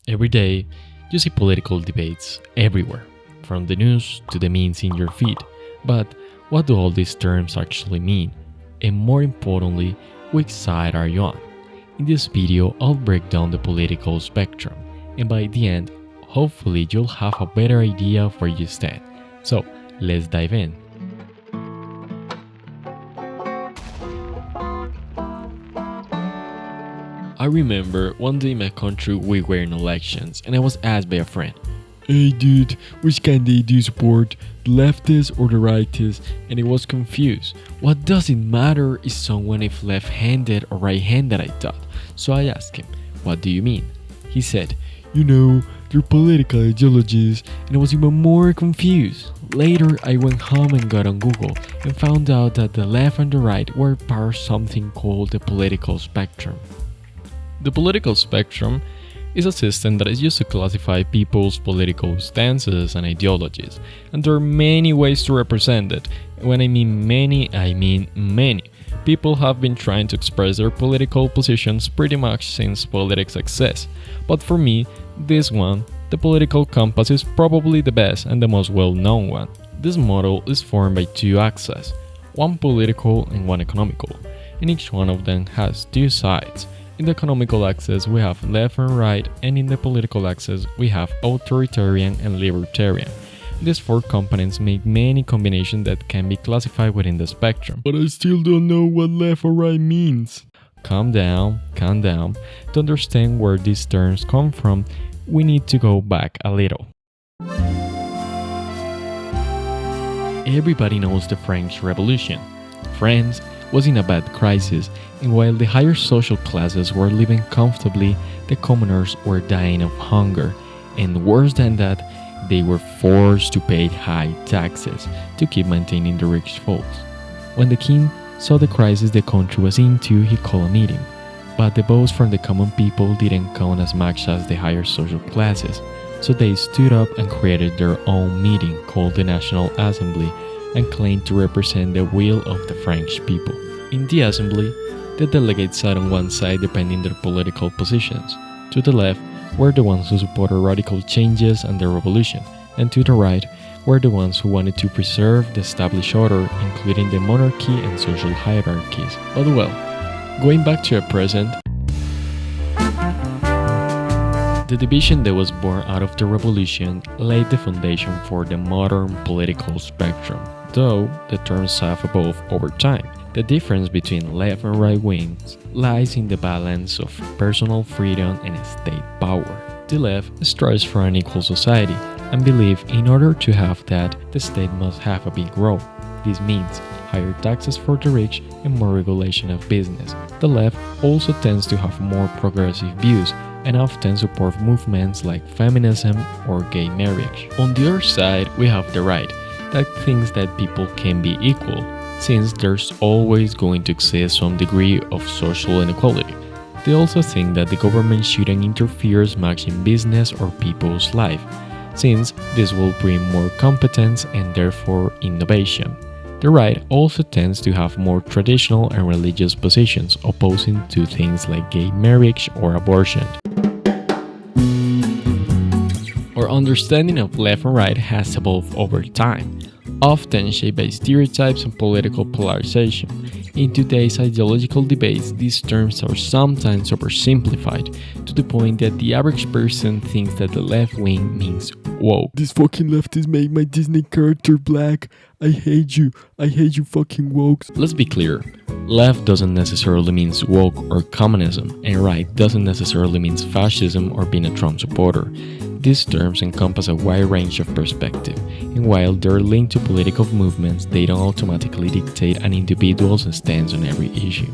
Every day, you see political debates everywhere, from the news to the memes in your feed. But what do all these terms actually mean? And more importantly, which side are you on? In this video, I'll break down the political spectrum, and by the end, hopefully you'll have a better idea of where you stand. So, let's dive in. I remember one day in my country we were in elections and I was asked by a friend, "Hey dude, which candidate do you support, the leftist or the rightist?" And I was confused. What does it matter is someone if left-handed or right-handed, I thought. So I asked him, "What do you mean?" He said, "They're political ideologies," and I was even more confused. Later, I went home and got on Google and found out that the left and the right were part of something called the political spectrum. The political spectrum is a system that is used to classify people's political stances and ideologies, and there are many ways to represent it. When I mean many, I mean many. People have been trying to express their political positions pretty much since politics exists, but for me, this one, the political compass, is probably the best and the most well-known one. This model is formed by two axes, one political and one economical, and each one of them has two sides. In the economical axis, we have left and right, and in the political axis, we have authoritarian and libertarian. These four components make many combinations that can be classified within the spectrum. But I still don't know what left or right means. Calm down. To understand where these terms come from, we need to go back a little. Everybody knows the French Revolution. France was in a bad crisis, and while the higher social classes were living comfortably, the commoners were dying of hunger, and worse than that, they were forced to pay high taxes to keep maintaining the rich folks. When the king saw the crisis the country was into, he called a meeting, but the votes from the common people didn't count as much as the higher social classes, so they stood up and created their own meeting called the National Assembly and claimed to represent the will of the French people. In the assembly, the delegates sat on one side depending their political positions. To the left were the ones who supported radical changes and the revolution, and to the right were the ones who wanted to preserve the established order, including the monarchy and social hierarchies. But well, going back to the present, the division that was born out of the revolution laid the foundation for the modern political spectrum, though the terms have evolved over time. The difference between left and right wings lies in the balance of personal freedom and state power. The left strives for an equal society and believes in order to have that, the state must have a big role. This means higher taxes for the rich and more regulation of business. The left also tends to have more progressive views and often support movements like feminism or gay marriage. On the other side, we have the right, that thinks that people can be equal, since there's always going to exist some degree of social inequality. They also think that the government shouldn't interfere as much in business or people's life, since this will bring more competence and therefore innovation. The right also tends to have more traditional and religious positions, opposing to things like gay marriage or abortion. Our understanding of left and right has evolved over time, often shaped by stereotypes and political polarization. In today's ideological debates, these terms are sometimes oversimplified to the point that the average person thinks that the left wing means woke. "This fucking leftist made my Disney character black. I hate you fucking wokes." Let's be clear, left doesn't necessarily mean woke or communism, and right doesn't necessarily mean fascism or being a Trump supporter. These terms encompass a wide range of perspective, and while they're linked to political movements, they don't automatically dictate an individual's stance on every issue.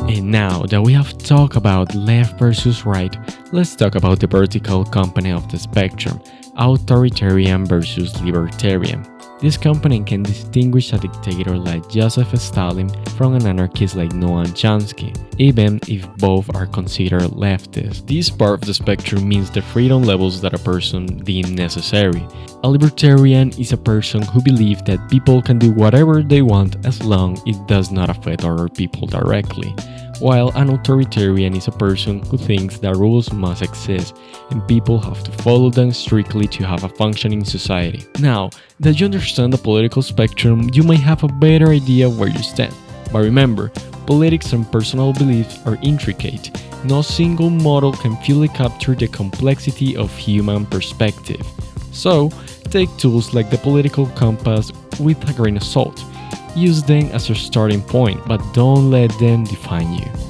And now that we have talked about left versus right, let's talk about the vertical component of the spectrum, authoritarian versus libertarian. This component can distinguish a dictator like Joseph Stalin from an anarchist like Noam Chomsky, even if both are considered leftist. This part of the spectrum means the freedom levels that a person deems necessary. A libertarian is a person who believes that people can do whatever they want as long as it does not affect other people directly, while an authoritarian is a person who thinks that rules must exist and people have to follow them strictly to have a functioning society. Now that you understand the political spectrum, you might have a better idea of where you stand. But remember, politics and personal beliefs are intricate. No single model can fully capture the complexity of human perspective. So, take tools like the political compass with a grain of salt. Use them as your starting point, but don't let them define you.